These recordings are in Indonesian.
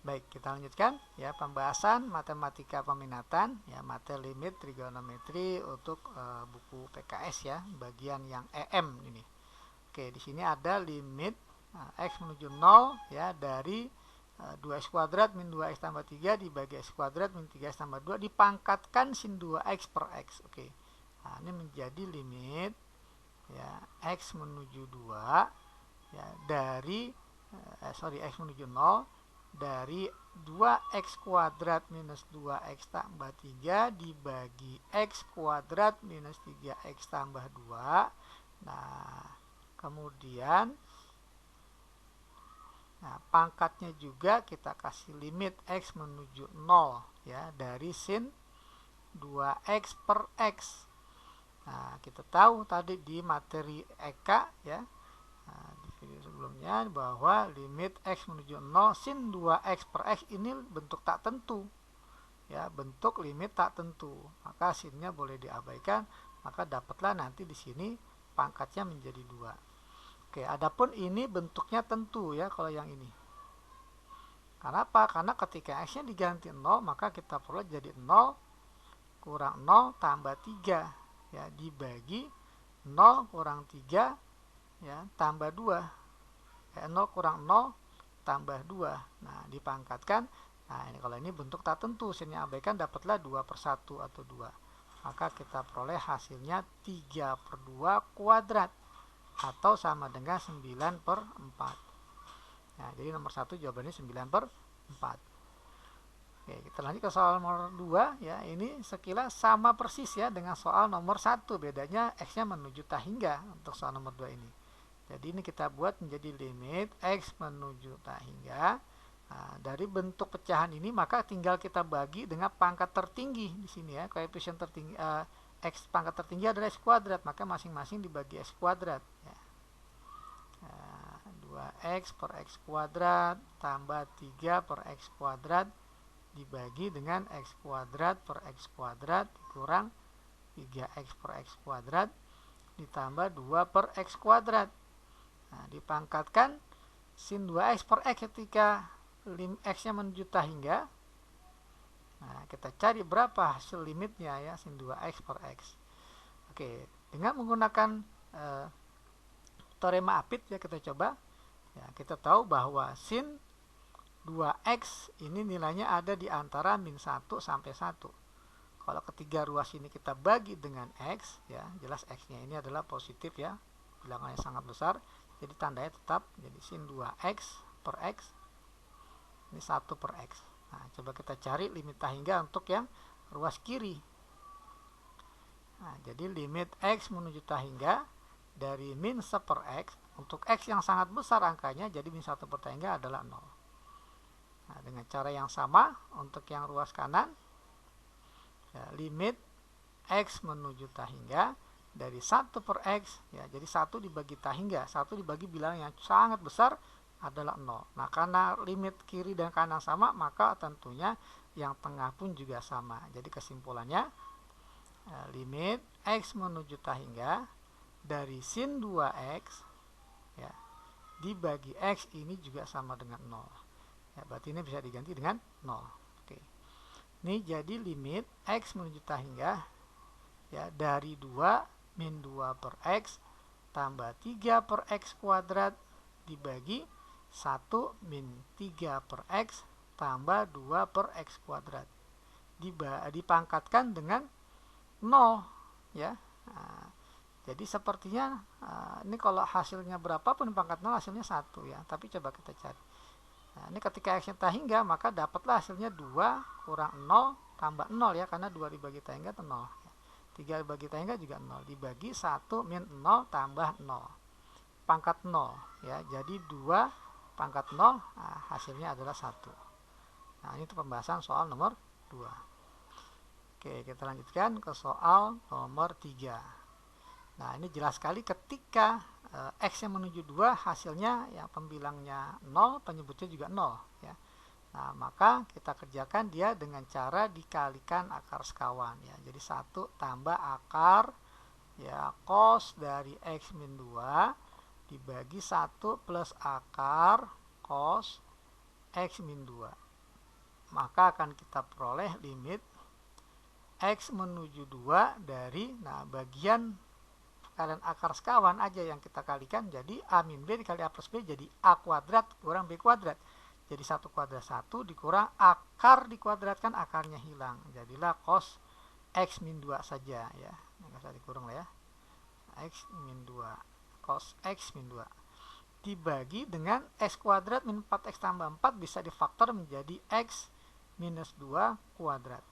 Baik, kita lanjutkan ya pembahasan matematika peminatan ya materi limit trigonometri untuk buku PKS ya, bagian yang EM ini. Oke, di sini ada limit x menuju 0 ya dari 2x kuadrat min 2x tambah 3 dibagi x kuadrat min 3x tambah 2 dipangkatkan sin 2x per x. Oke. Nah, ini menjadi limit ya x menuju 2 ya dari x menuju 0 dari 2x kuadrat minus 2x tambah 3 dibagi x kuadrat minus 3x tambah 2. Nah, kemudian pangkatnya juga kita kasih limit x menuju 0 ya dari sin 2x per x. Nah, kita tahu tadi di materi EK ya, di video sebelumnya bahwa limit x menuju 0 sin 2x per x ini bentuk tak tentu ya, bentuk limit tak tentu, maka sinnya boleh diabaikan, maka dapatlah nanti di sini pangkatnya menjadi 2. Oke, adapun ini bentuknya tentu ya kalau yang ini. Kenapa? Karena ketika x nya diganti 0 maka kita peroleh jadi 0 kurang 0 tambah 3 ya dibagi 0 kurang 3 ya tambah 2 ya, 0 kurang 0 tambah 2. Nah, dipangkatkan. Nah, ini kalau ini bentuk tak tentu, sinnya abaikan, dapatlah 2 per 1 atau 2. Maka kita peroleh hasilnya 3 per 2 kuadrat atau sama dengan 9 per 4. Nah, jadi nomor 1 jawabannya 9 per 4. Oke, kita lanjut ke soal nomor 2 ya. Ini sekilas sama persis ya dengan soal nomor 1. Bedanya x-nya menuju tak hingga untuk soal nomor 2 ini. Jadi ini kita buat menjadi limit x menuju tak hingga. Nah, dari bentuk pecahan ini maka tinggal kita bagi dengan pangkat tertinggi di sini ya. Koefisien tertinggi x pangkat tertinggi adalah x kuadrat, maka masing-masing dibagi x kuadrat ya. 2x per x kuadrat tambah 3 per x kuadrat dibagi dengan x kuadrat per x kuadrat kurang 3x per x kuadrat ditambah 2 per x kuadrat. Nah, dipangkatkan sin 2x per x ketika x-nya menuju tak hingga. Nah, kita cari berapa hasil limitnya ya, sin 2x per x. Oke, dengan menggunakan teorema Apit ya kita coba. Ya, kita tahu bahwa sin 2x ini nilainya ada di antara min 1 sampai 1. Kalau ketiga ruas ini kita bagi dengan x ya, jelas x-nya ini adalah positif ya, bilangannya sangat besar, jadi tandanya tetap, jadi sin 2x per x ini 1 per x. Nah, coba kita cari limit tak hingga untuk yang ruas kiri. Nah, jadi limit x menuju tak hingga dari min 1 per x untuk x yang sangat besar angkanya, jadi min 1 per tak hingga adalah 0. Nah, dengan cara yang sama untuk yang ruas kanan ya, limit x menuju tak hingga dari 1 per x ya, jadi 1 dibagi tak hingga, 1 dibagi bilangan yang sangat besar adalah 0. Nah, karena limit kiri dan kanan sama, maka tentunya yang tengah pun juga sama. Jadi kesimpulannya limit x menuju tak hingga dari sin 2x ya dibagi x ini juga sama dengan 0. Ya, berarti ini bisa diganti dengan 0. Oke. Ini jadi limit x menuju tak hingga ya dari 2 min 2 per x tambah 3 per x kuadrat dibagi 1 min 3 per x tambah 2 per x kuadrat. Dipangkatkan dengan 0 ya. Nah, jadi sepertinya ini kalau hasilnya berapapun pangkat 0 hasilnya 1 ya. Tapi coba kita cari. Nah, ini ketika x-nya tak hingga maka dapatlah hasilnya 2 kurang 0 tambah 0 ya, karena 2 dibagi tak hingga itu 0 ya. 3 dibagi tak hingga juga 0 dibagi 1 min 0 tambah 0 pangkat 0 ya. Jadi 2 pangkat 0 hasilnya adalah 1. Nah, ini itu pembahasan soal nomor 2. Oke, kita lanjutkan ke soal nomor 3. Nah, ini jelas sekali ketika x yang menuju 2 hasilnya yang pembilangnya 0, penyebutnya juga 0 ya. Nah, maka kita kerjakan dia dengan cara dikalikan akar sekawan ya. Jadi 1 tambah akar ya cos dari x min 2 dibagi 1 plus akar cos x min 2. maka akan kita peroleh limit X menuju 2 dari, nah bagian kalian akar sekawan aja yang kita kalikan, jadi A min B dikali A plus B jadi A kuadrat kurang B kuadrat. Jadi 1 kuadrat 1 dikurang akar dikuadratkan, akarnya hilang. Jadilah cos X min 2 saja ya. Nggak usah dikurang lah ya. X min 2. Cos X min 2. Dibagi dengan X kuadrat min 4X tambah 4 bisa difaktor menjadi X minus 2 kuadrat.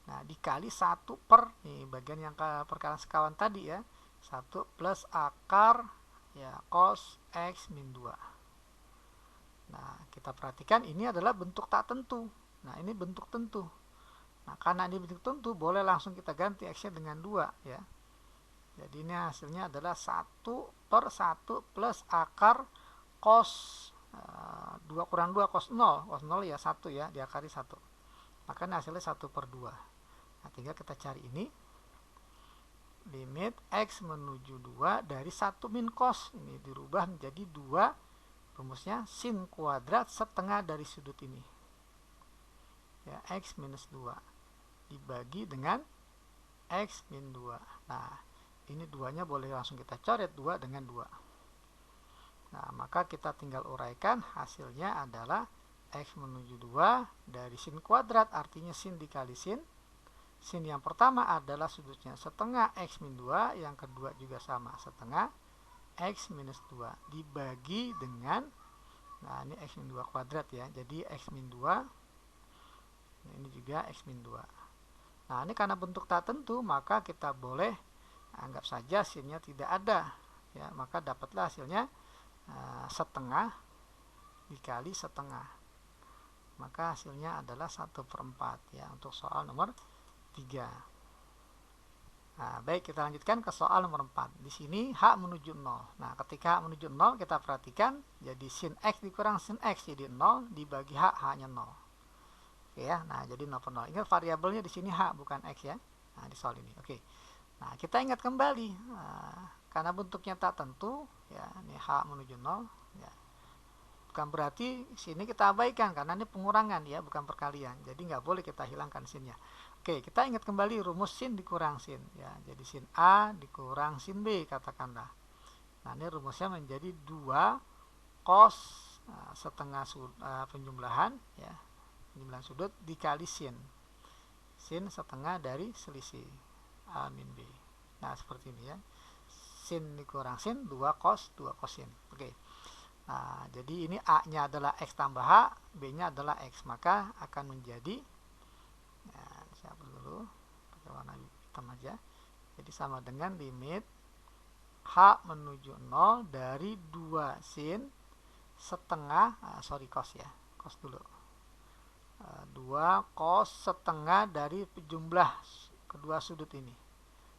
Nah, dikali 1 per, nih bagian yang perkalian sekawan tadi ya. 1 plus akar ya cos X min 2. Nah, kita perhatikan ini adalah bentuk tak tentu. Nah, ini bentuk tentu. Nah, karena ini bentuk tentu, boleh langsung kita ganti X-nya dengan 2 ya. Jadi ini hasilnya adalah 1 per 1 plus akar cos 2 kurang 2 cos 0. Cos 0 ya 1 ya, diakari 1. Maka hasilnya 1 per 2. Nah, tinggal kita cari ini. Limit X menuju 2 dari 1 min cos. Ini dirubah menjadi 2. Rumusnya sin kuadrat setengah dari sudut ini. Ya, X minus 2. Dibagi dengan X min 2. Nah, ini 2-nya boleh langsung kita coret 2 dengan 2. Nah, maka kita tinggal uraikan, hasilnya adalah X menuju 2 dari sin kuadrat, artinya sin dikali sin. Sin yang pertama adalah sudutnya setengah X min 2, yang kedua juga sama, setengah X minus 2 dibagi dengan, nah ini X min 2 kuadrat ya, jadi X min 2, ini juga X min 2. Nah, ini karena bentuk tak tentu, maka kita boleh anggap saja sinnya tidak ada ya, maka dapatlah hasilnya setengah dikali setengah, maka hasilnya adalah 1/4 ya untuk soal nomor 3. Nah, baik, kita lanjutkan ke soal nomor 4. Di sini H menuju 0. Nah, ketika H menuju 0 kita perhatikan jadi sin X dikurang sin X jadi 0 dibagi H, H-nya 0. Oke ya. Nah, jadi 0 per 0. Ingat variabelnya di sini H bukan X ya. Nah, di soal ini. Oke. Nah, kita ingat kembali karena bentuknya tak tentu ya, ini H menuju 0 ya. Bukan berarti sini kita abaikan karena ini pengurangan ya, bukan perkalian. Jadi nggak boleh kita hilangkan sinnya. Oke, kita ingat kembali rumus sin dikurang sin ya. Jadi sin A dikurang sin B katakanlah. Nah, ini rumusnya menjadi 2 cos setengah penjumlahan ya, penjumlahan sudut dikali sin. Sin setengah dari selisih A min B. Nah, seperti ini ya. Sin dikurang sin 2 cos sin. Oke. Nah, jadi ini A-nya adalah X tambah H, B-nya adalah X, maka akan menjadi ya, siapa dulu pakai warna hitam aja, jadi sama dengan limit H menuju 0 dari 2 sin setengah cos ya, cos dulu 2 cos setengah dari jumlah kedua sudut ini.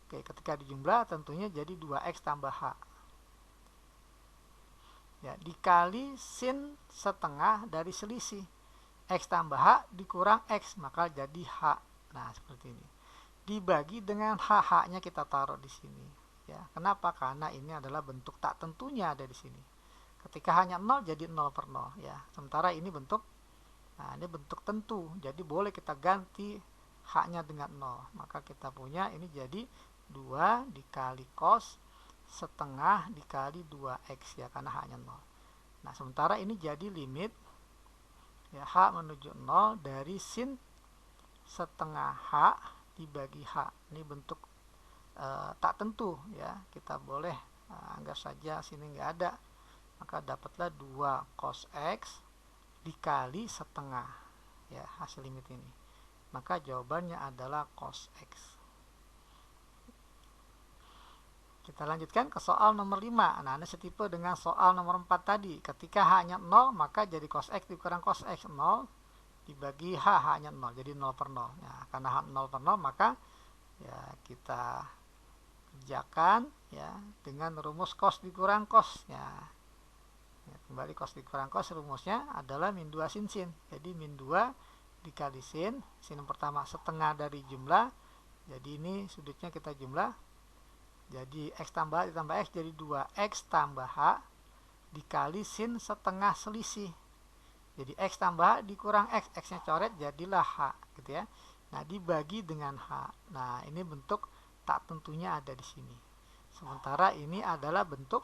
Oke, ketika dijumlah tentunya jadi 2X tambah H ya, dikali sin setengah dari selisih X tambah H dikurang X, maka jadi H. Nah, seperti ini. Dibagi dengan H, nya kita taruh di sini. Ya, kenapa? Karena ini adalah bentuk tak tentunya ada di sini. Ketika hanya 0 jadi 0 per 0 ya. Sementara ini bentuk, nah ini bentuk tentu. Jadi boleh kita ganti H-nya dengan 0. Maka kita punya ini jadi 2 dikali cos setengah dikali 2X ya, karena H-nya 0. Nah, sementara ini jadi limit ya, H menuju 0 dari sin setengah H dibagi H. Ini bentuk tak tentu ya, kita boleh anggap saja sini nggak ada, maka dapatlah 2 cos X dikali setengah ya, hasil limit ini, maka jawabannya adalah cos X. Kita lanjutkan ke soal nomor 5. Nah, ini setipe dengan soal nomor 4 tadi. Ketika H-nya 0, maka jadi cos X dikurang cos X 0 dibagi H, H-nya 0. Jadi 0 per 0. Ya, karena H 0 per 0, maka ya kita kerjakan ya dengan rumus cos dikurang cos. Ya, kembali cos dikurang cos, rumusnya adalah min 2 sin sin. Jadi min 2 dikali sin. Sin yang pertama setengah dari jumlah. Jadi ini sudutnya kita jumlah. Jadi X tambah H ditambah X jadi 2X tambah H dikali sin setengah selisih. Jadi X tambah dikurang X, X-nya coret jadilah H gitu ya. Nah, dibagi dengan H. Nah, ini bentuk tak tentunya ada di sini. Sementara ini adalah bentuk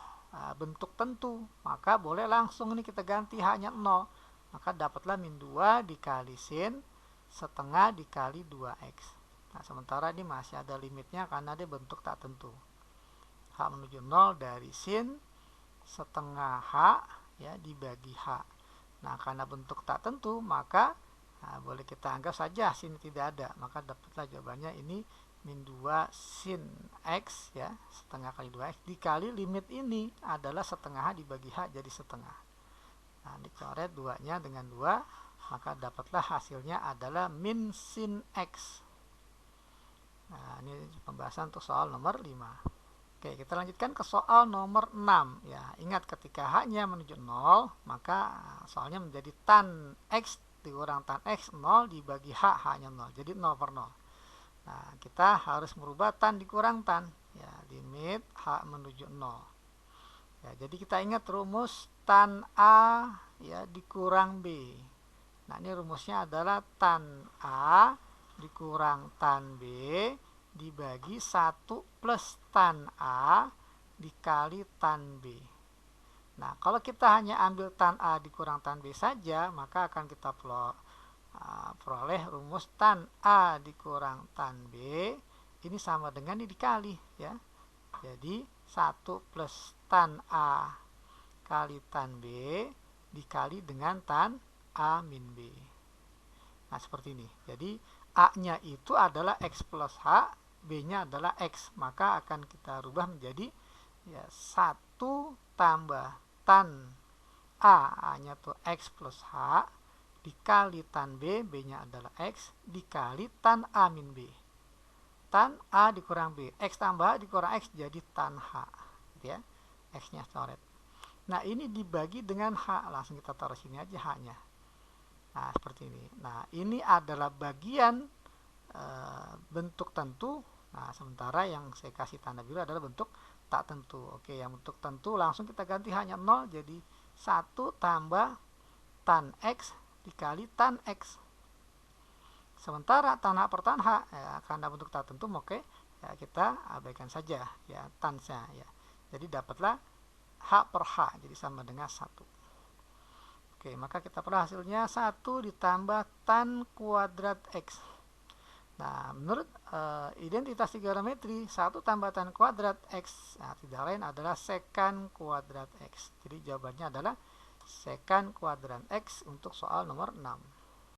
tentu. Maka boleh langsung ini kita ganti H-nya 0. Maka dapatlah min 2 dikali sin setengah dikali 2X. Nah, sementara ini masih ada limitnya karena dia bentuk tak tentu. H menuju 0 dari sin setengah H ya dibagi H. Nah, karena bentuk tak tentu, maka boleh kita anggap saja sin tidak ada. Maka dapatlah jawabannya ini min 2 sin X ya, setengah kali 2X dikali limit ini adalah setengah H dibagi H jadi setengah. Nah, dicoret 2-nya dengan 2, maka dapatlah hasilnya adalah min sin X. Nah, ini pembahasan untuk soal nomor 5. Oke, kita lanjutkan ke soal nomor 6 ya. Ingat ketika H-nya menuju 0, maka soalnya menjadi tan X dikurang tan X 0 dibagi H, H-nya 0. Jadi 0 per 0. Nah, kita harus merubah tan dikurang tan. Ya, limit H menuju 0. Ya, jadi kita ingat rumus tan A ya dikurang B. Nah, ini rumusnya adalah tan A dikurang tan B dibagi 1 plus tan A dikali tan B. Nah, kalau kita hanya ambil tan A dikurang tan B saja, maka akan kita peroleh rumus tan A dikurang tan B ini sama dengan ini dikali ya. Jadi 1 plus tan A kali tan B dikali dengan tan A min B. Nah, seperti ini. Jadi A-nya itu adalah X plus H, B-nya adalah X. Maka akan kita rubah menjadi ya 1 tambah tan A, A-nya itu X plus H, dikali tan B, B-nya adalah X, dikali tan A min B. Tan A dikurang B, X tambah dikurang X jadi tan H. Gitu ya. X-nya coret. Nah, ini dibagi dengan H. Langsung kita taruh sini aja H-nya. Nah, seperti ini. Nah, ini adalah bagian bentuk tentu. Nah, sementara yang saya kasih tanda biru adalah bentuk tak tentu. Oke, yang bentuk tentu langsung kita ganti hanya 0 jadi 1 tambah tan X dikali tan X. Sementara tan H per tan H ya, karena bentuk tak tentu, oke, ya kita abaikan saja ya tan-nya ya. Jadi dapatlah H per H jadi sama dengan 1. Oke, maka kita peroleh hasilnya 1 ditambah tan kuadrat X. Nah, menurut identitas trigonometri, 1 tambah tan kuadrat X tidak lain adalah sekan kuadrat X. Jadi jawabannya adalah sekan kuadrat X untuk soal nomor 6.